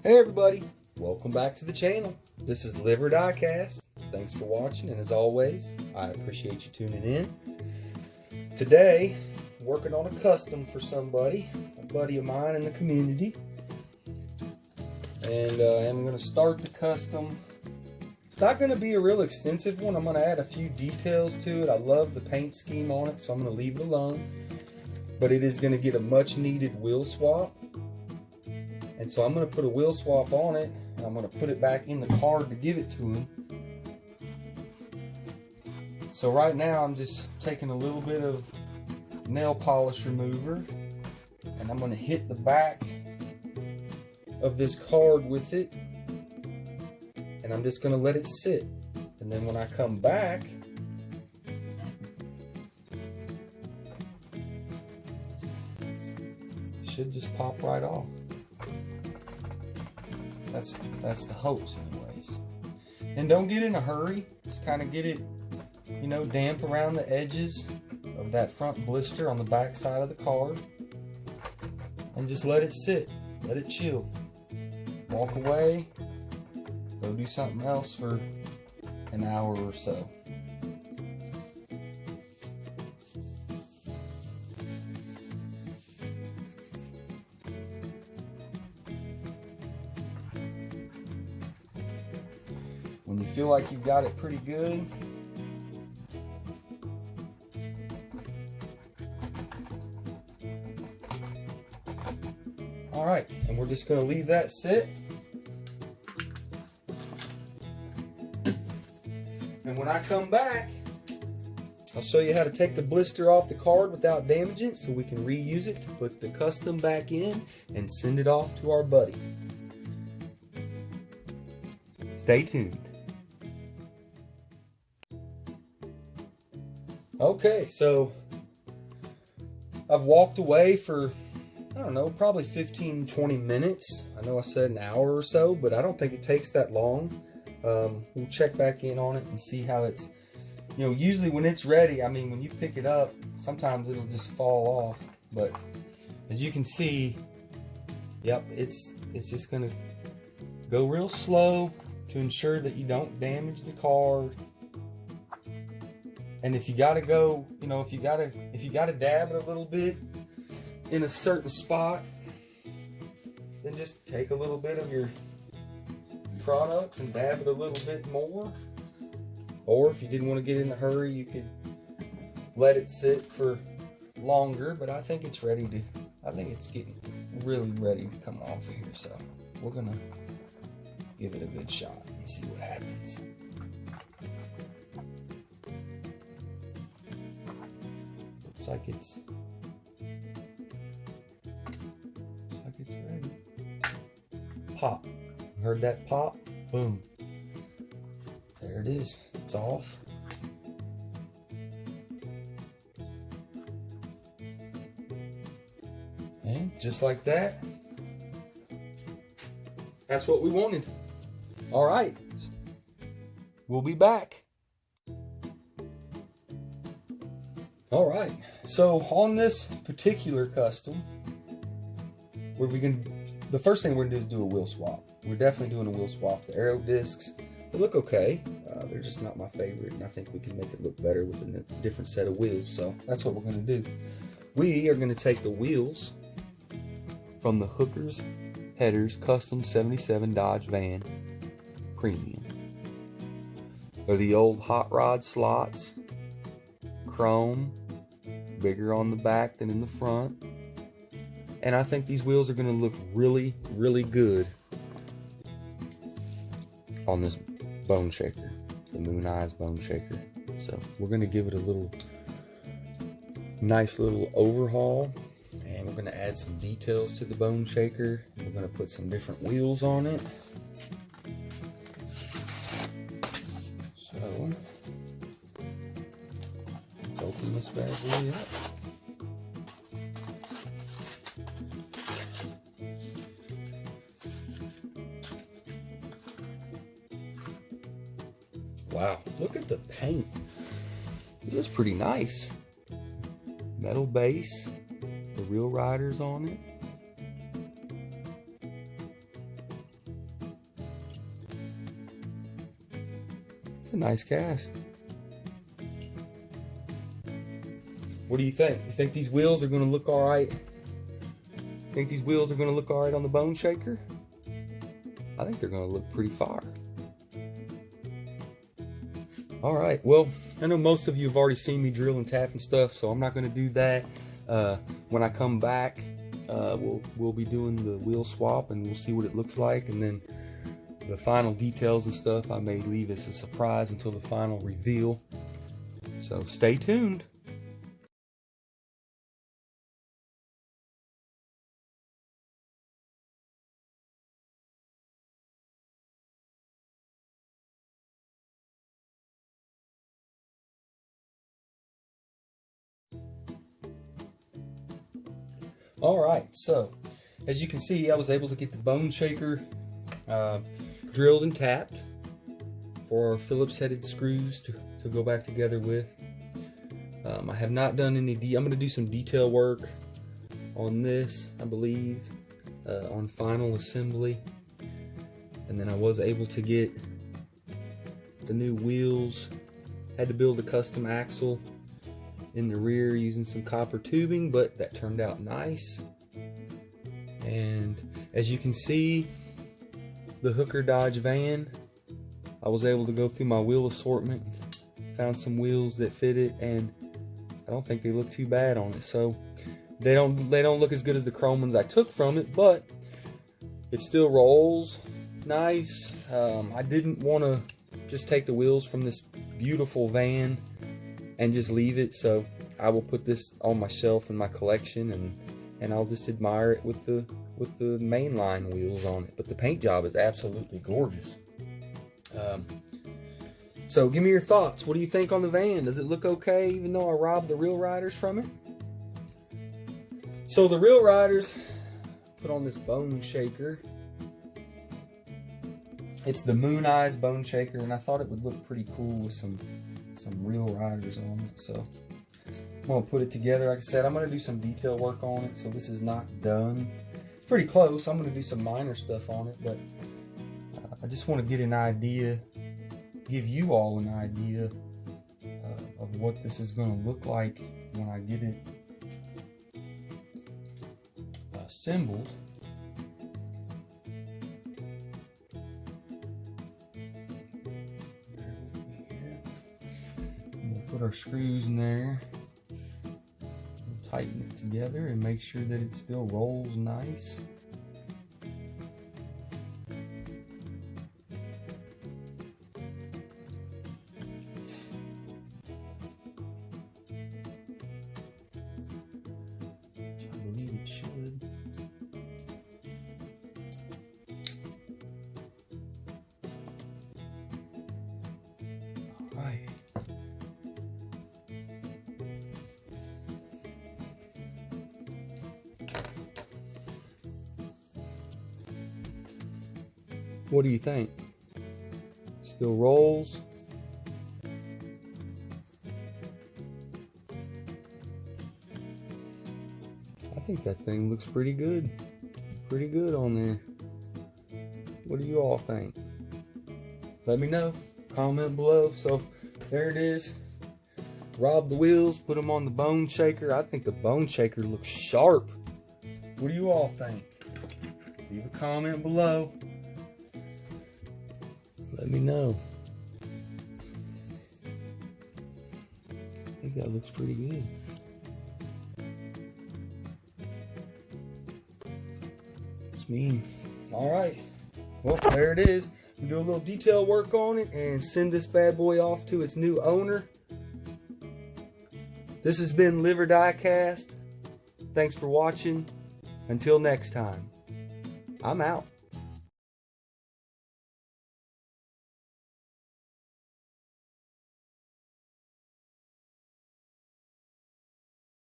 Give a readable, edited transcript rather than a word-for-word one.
Hey everybody, welcome back to the channel. This is DIECAST. Thanks for watching, and as always, I appreciate you tuning in. Today, working on a custom for somebody, a buddy of mine in the community. And I'm going to start the custom. It's not going to be a real extensive one. I'm going to add a few details to it. I love the paint scheme on it, so I'm going to leave it alone. But it is going to get a much needed wheel swap. And so I'm going to put a wheel swap on it, and I'm going to put it back in the card to give it to him. So right now I'm just taking a little bit of nail polish remover, and I'm going to hit the back of this card with it, and I'm just going to let it sit. And then when I come back, it should just pop right off. That's the hopes anyways. And don't get in a hurry. Just kind of get it, you know, damp around the edges of that front blister on the back side of the card. And just let it sit. Let it chill. Walk away. Go do something else for an hour or so. When you feel like you've got it pretty good, all right, and we're just going to leave that sit. And when I come back, I'll show you how to take the blister off the card without damaging it so we can reuse it to put the custom back in and send it off to our buddy. Stay tuned. Okay, so I've walked away for, I don't know, probably 15-20 minutes. I know I said an hour or so, but I don't think it takes that long. We'll check back in on it and see how it's, you know, usually when it's ready, I mean, when you pick it up, sometimes it'll just fall off. But as you can see, yep, it's just going to go real slow to ensure that you don't damage the card. And if you gotta go, you know, if you gotta dab it a little bit in a certain spot, then just take a little bit of your product and dab it a little bit more. Or if you didn't want to get in a hurry, you could let it sit for longer. But I think it's ready to, I think it's getting really ready to come off of here. So we're gonna give it a good shot and see what happens. Looks like it's ready. Pop. Heard that pop? Boom. There it is. It's off. And just like that, that's what we wanted. All right. We'll be back. All right. So on this particular custom, the first thing we're gonna do is do a wheel swap. We're definitely doing a wheel swap. The aero discs, they look okay. They're just not my favorite, and I think we can make it look better with a different set of wheels. So that's what we're gonna do. We are gonna take the wheels from the Hookers Headers Custom 77 Dodge Van Premium. They're the old hot rod slots, chrome, bigger on the back than in the front. And I think these wheels are going to look really, really good on this bone shaker, the Moon Eyes bone shaker. So we're going to give it a little nice little overhaul, and we're going to add some details to the bone shaker. We're going to put some different wheels on it. So let's open this bad boy up. Wow, look at the paint. This is pretty nice. Metal base, the real riders on it. a nice cast. What do you think? You think these wheels are going to look all right? Think these wheels are going to look all right on the bone shaker? I think they're going to look pretty fire. All right, well, I know most of you have already seen me drill and tap and stuff, so I'm not going to do that. When I come back, we'll be doing the wheel swap, and we'll see what it looks like, and then the final details and stuff I may leave as a surprise until the final reveal. So stay tuned. Alright, so as you can see, I was able to get the bone shaker drilled and tapped for our Phillips headed screws to go back together with. I have not done any, I'm going to do some detail work on this, I believe, on final assembly. And then I was able to get the new wheels. Had to build a custom axle in the rear using some copper tubing, but that turned out nice. And as you can see, the Hooker Dodge van, I was able to go through my wheel assortment, found some wheels that fit it, and I don't think they look too bad on it. So they don't look as good as the chrome ones I took from it, but it still rolls nice. I didn't want to just take the wheels from this beautiful van and just leave it, so I will put this on my shelf in my collection, and I'll just admire it with the mainline wheels on it. But the paint job is absolutely gorgeous. So give me your thoughts. What do you think on the van? Does it look okay, even though I robbed the Real Riders from it? So the Real Riders put on this bone shaker. It's the Moon Eyes bone shaker, and I thought it would look pretty cool with some Real Riders on it. So I'm gonna put it together. Like I said, I'm gonna do some detail work on it, so this is not done. It's pretty close. I'm gonna do some minor stuff on it, but I just want to get an idea, give you all an idea of what this is gonna look like when I get it assembled. Put our screws in there, we'll tighten it together and make sure that it still rolls nice. Which I believe it should. All right. What do you think? Still rolls? I think that thing looks pretty good. Pretty good on there. What do you all think? Let me know. Comment below. So there it is. Robbed the wheels, put them on the bone shaker. I think the bone shaker looks sharp. What do you all think? Leave a comment below. Let me know. I think that looks pretty good. It's mean. Alright. Well, there it is. We'll do a little detail work on it and send this bad boy off to its new owner. This has been Live or DIECAST. Thanks for watching. Until next time, I'm out.